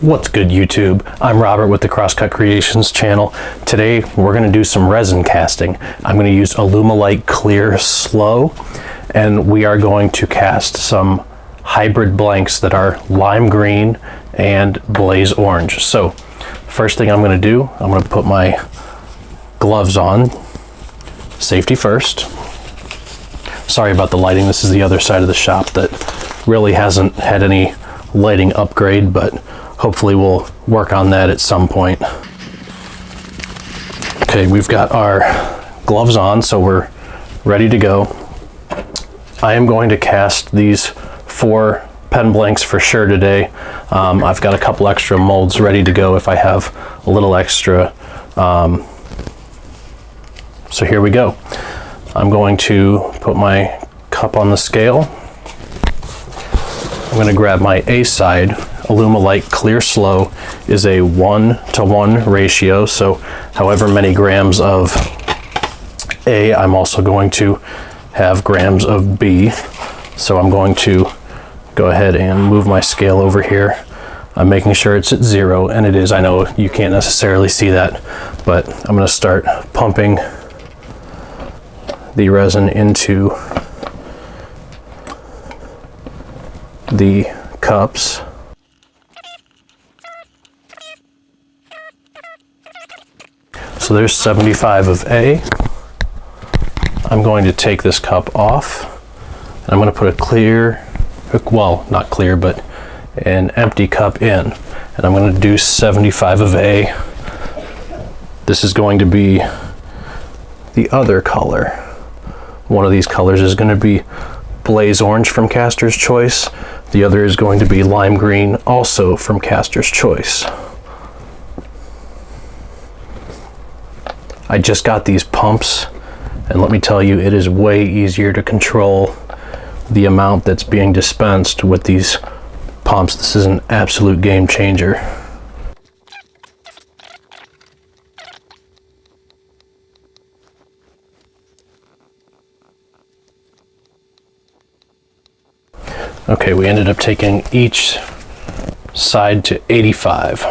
What's good, YouTube? I'm Robert with the Crosscut Creations channel. Today we're going to do some resin casting. I'm going to use Alumilite Clear Slow, and we are going to cast some hybrid blanks that are lime green and blaze orange. So first thing I'm going to do, I'm going to put my gloves on. Safety first. Sorry about the lighting. This is the other side of the shop that really hasn't had any lighting upgrade, but hopefully we'll work on that at some point. Okay, we've got our gloves on, so we're ready to go. I am going to cast these 4 pen blanks for sure today. I've got a couple extra molds ready to go if I have a little extra. So here we go. I'm going to put my cup on the scale. I'm going to grab my A side. Alumilite Clear Slow is a 1-to-1 ratio, so however many grams of A, I'm also going to have grams of B. So I'm going to go ahead and move my scale over here. I'm making sure it's at 0, and it is. I know you can't necessarily see that, but I'm going to start pumping the resin into the cups. So there's 75 of A. I'm going to take this cup off, and I'm going to put a clear, well, not clear, but an empty cup in, and I'm going to do 75 of A. This is going to be the other color. One of these colors is going to be blaze orange from Caster's Choice. The other is going to be lime green, also from Caster's Choice. I just got these pumps, and let me tell you, it is way easier to control the amount that's being dispensed with these pumps. This is an absolute game changer. Okay, we ended up taking each side to 85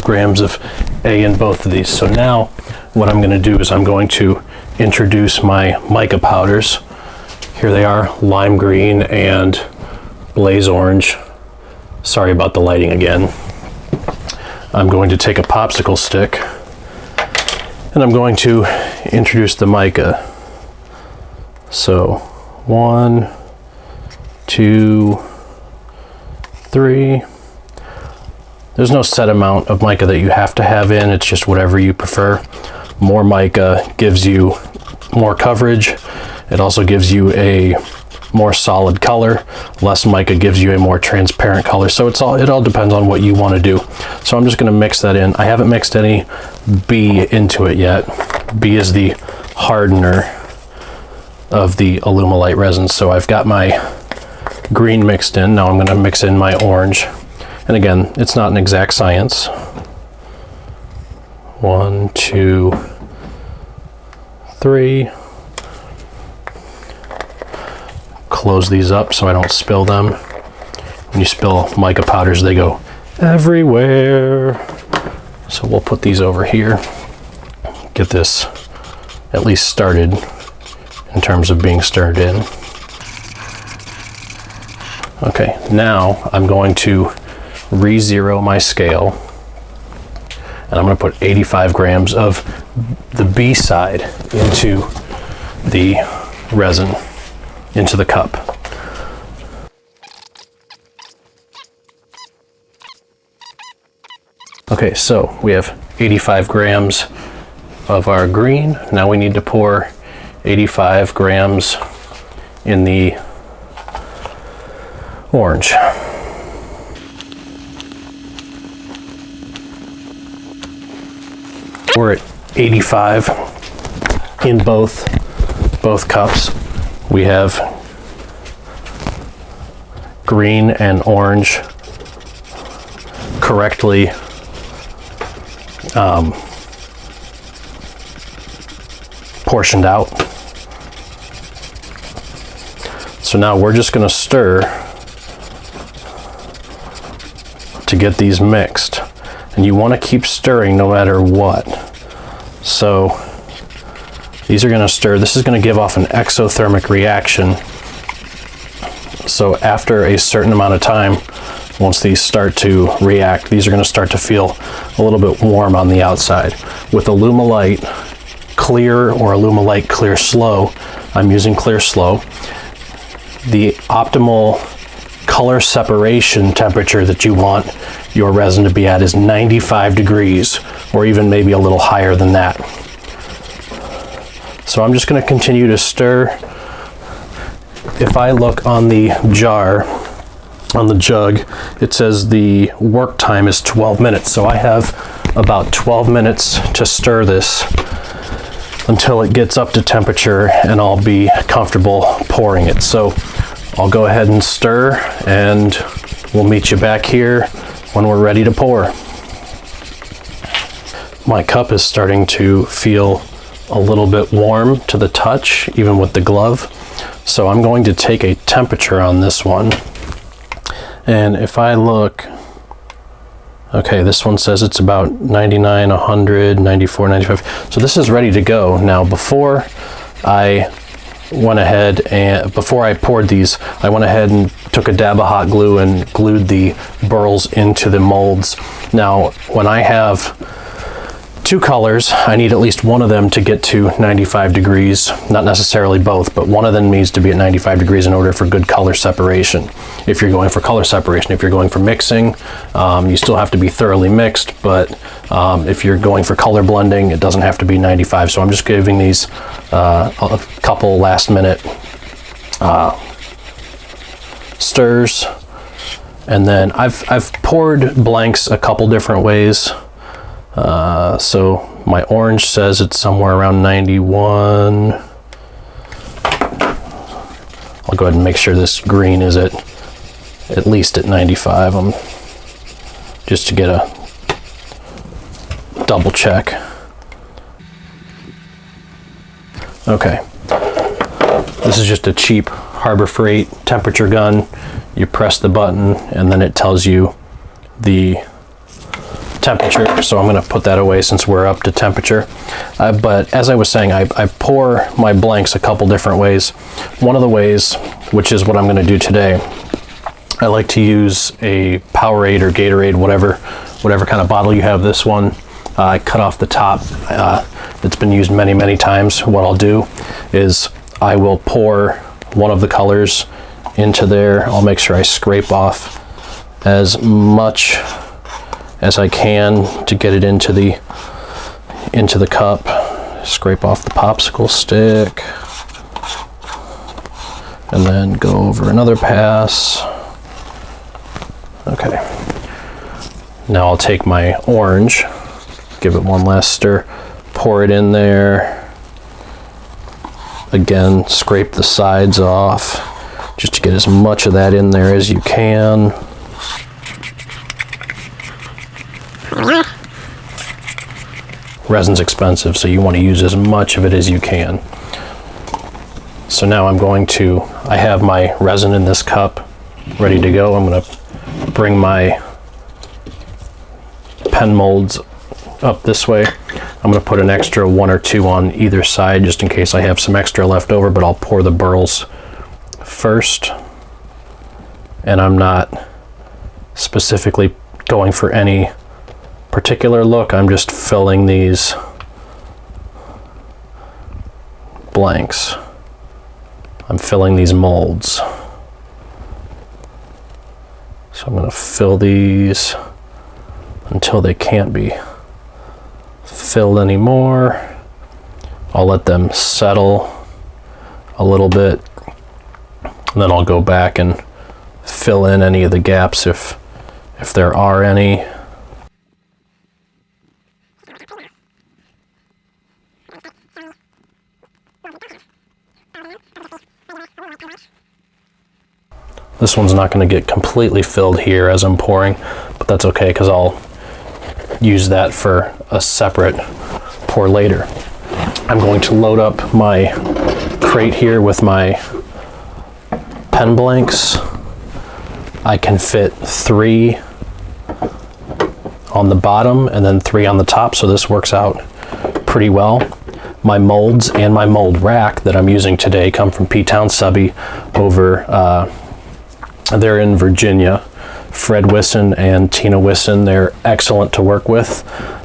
grams of A in both of these. So now what I'm going to do is I'm going to introduce my mica powders. Here they are, lime green and blaze orange. Sorry about the lighting again. I'm going to take a popsicle stick and I'm going to introduce the mica. So 1, 2, 3. There's no set amount of mica that you have to have in. It's just whatever you prefer. More mica gives you more coverage. It also gives you a more solid color. Less mica gives you a more transparent color. So it all depends on what you want to do. So I'm just going to mix that in. I haven't mixed any B into it yet. B is the hardener of the Alumilite resin. So I've got my green mixed in. Now I'm going to mix in my orange. And again, it's not an exact science. 1, 2, 3. Close these up so I don't spill them. When you spill mica powders, they go everywhere. So we'll put these over here. Get this at least started in terms of being stirred in. Okay, now I'm going to re-zero my scale, and I'm going to put 85 grams of the B side into the resin, into the cup. Okay, so we have 85 grams of our green. Now we need to pour 85 grams in the orange. We're at 85 in both cups. We have green and orange correctly portioned out. So now we're just going to stir to get these mixed. And you want to keep stirring no matter what. So these are going to stir. This is going to give off an exothermic reaction. So after a certain amount of time, once these start to react, these are going to start to feel a little bit warm on the outside. With Alumilite Clear or Alumilite Clear Slow, I'm using Clear Slow, the optimal color separation temperature that you want your resin to be at is 95 degrees, or even maybe a little higher than that. So I'm just going to continue to stir. If I look on the jar, on the jug, it says the work time is 12 minutes. So I have about 12 minutes to stir this until it gets up to temperature and I'll be comfortable pouring it. So I'll go ahead and stir and we'll meet you back here when we're ready to pour. My cup is starting to feel a little bit warm to the touch, even with the glove. So I'm going to take a temperature on this one. And if I look, okay, this one says it's about 99, 100, 94, 95. So this is ready to go. Now, before I went ahead and, before I poured these, I went ahead and took a dab of hot glue and glued the burls into the molds. Now, when I have two colors, I need at least one of them to get to 95 degrees, not necessarily both, but one of them needs to be at 95 degrees in order for good color separation. If you're going for color separation, if you're going for mixing, you still have to be thoroughly mixed, but if you're going for color blending, it doesn't have to be 95. So I'm just giving these a couple last minute stirs. And then I've poured blanks a couple different ways. So my orange says it's somewhere around 91. I'll go ahead and make sure this green is at least at 95. Just to get a double check. Okay. This is just a cheap Harbor Freight temperature gun. You press the button and then it tells you the temperature. So I'm going to put that away since we're up to temperature. But as I was saying, I pour my blanks a couple different ways. One of the ways, which is what I'm going to do today, I like to use a Powerade or Gatorade, whatever kind of bottle you have. This one, I cut off the top. It's been used many, many times. What I'll do is I will pour one of the colors into there. I'll make sure I scrape off as much as I can to get it into the cup. Scrape off the popsicle stick and then go over another pass. Okay, now I'll take my orange, give it one last stir, pour it in there. Again, scrape the sides off just to get as much of that in there as you can. Resin's expensive, so you want to use as much of it as you can. So now I have my resin in this cup ready to go. I'm going to bring my pen molds up this way. I'm going to put an extra one or two on either side just in case I have some extra left over, but I'll pour the burls first. And I'm not specifically going for any particular look. I'm just filling these blanks. I'm filling these molds. So I'm going to fill these until they can't be filled anymore. I'll let them settle a little bit, and then I'll go back and fill in any of the gaps if there are any. This one's not going to get completely filled here as I'm pouring, but that's okay because I'll use that for a separate pour later. I'm going to load up my crate here with my pen blanks. I can fit 3 on the bottom and then 3 on the top, so this works out pretty well. My molds and my mold rack that I'm using today come from P-Town Subby over, they're in Virginia. Fred Wisson and Tina Wisson, they're excellent to work with.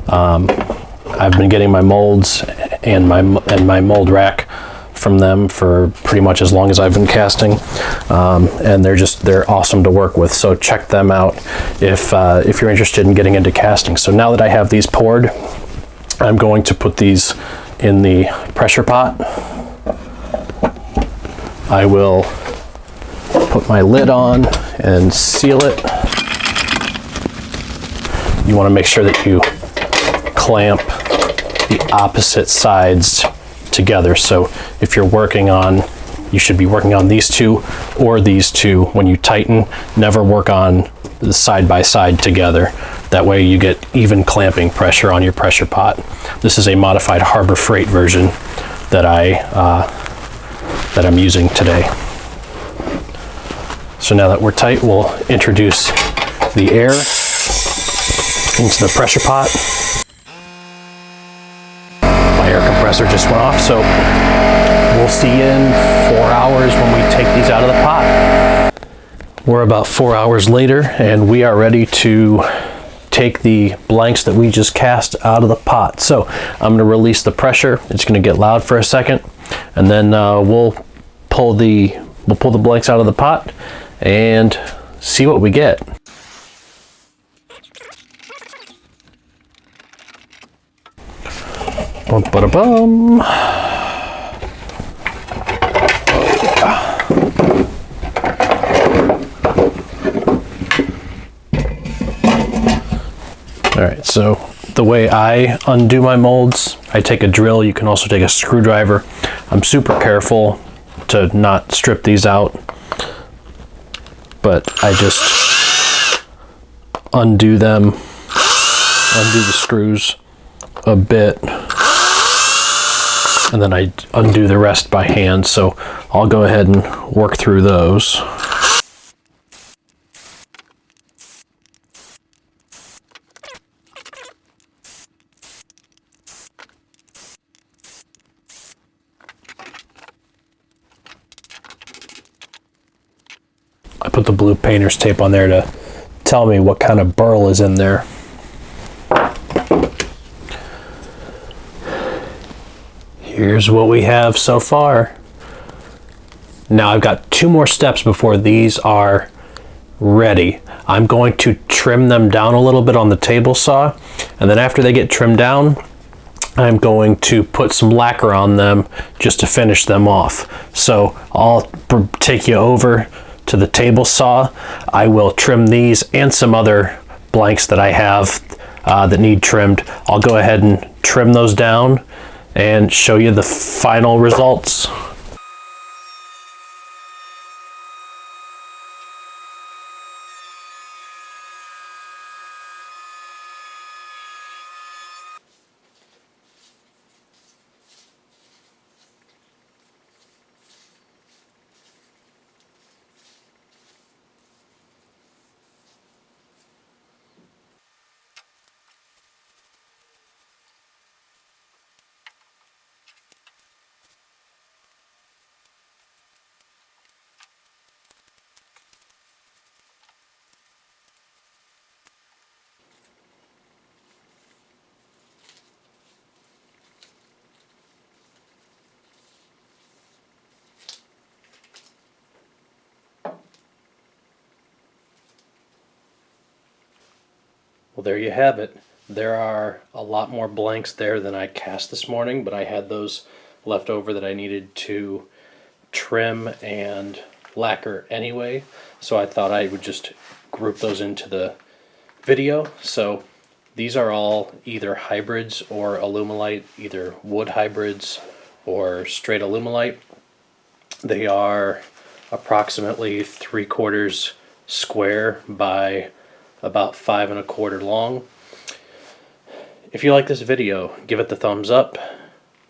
I've been getting my molds and my mold rack from them for pretty much as long as I've been casting, and they're awesome to work with. So check them out if you're interested in getting into casting. So now that I have these poured, I'm going to put these in the pressure pot. I will put my lid on and seal it. You want to make sure that you clamp the opposite sides together. So if you're working on, you should be working on these two or these two. When you tighten, never work on the side by side together. That way you get even clamping pressure on your pressure pot. This is a modified Harbor Freight version that I'm using today. So now that we're tight, we'll introduce the air into the pressure pot. My air compressor just went off, so we'll see you in 4 hours when we take these out of the pot. We're about 4 hours later, and we are ready to take the blanks that we just cast out of the pot. So I'm going to release the pressure. It's going to get loud for a second, and then we'll pull the blanks out of the pot and see what we get. Bum, ba-da-bum. All right, so the way I undo my molds, I take a drill. You can also take a screwdriver. I'm super careful to not strip these out, but I just undo them, undo the screws a bit, and then I undo the rest by hand. So I'll go ahead and work through those. I put the blue painter's tape on there to tell me what kind of burl is in there. Here's what we have so far. Now I've got 2 more steps before these are ready. I'm going to trim them down a little bit on the table saw, and then after they get trimmed down, I'm going to put some lacquer on them just to finish them off. So I'll take you over to the table saw. I will trim these and some other blanks that I have that need trimmed. I'll go ahead and trim those down and show you the final results. Well, there you have it. There are a lot more blanks there than I cast this morning, but I had those left over that I needed to trim and lacquer anyway, so I thought I would just group those into the video. So these are all either hybrids or Alumilite, either wood hybrids or straight Alumilite. They are approximately 3/4 square by about 5 1/4 long. If you like this video, give it the thumbs up.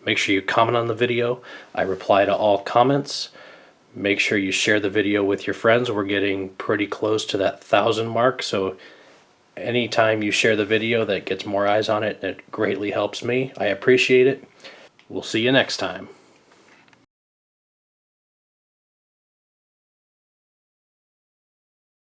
Make sure you comment on the video. I reply to all comments. Make sure you share the video with your friends. We're getting pretty close to that 1,000 mark, so Anytime you share the video that gets more eyes on it, it greatly helps me. I appreciate it. We'll see you next time.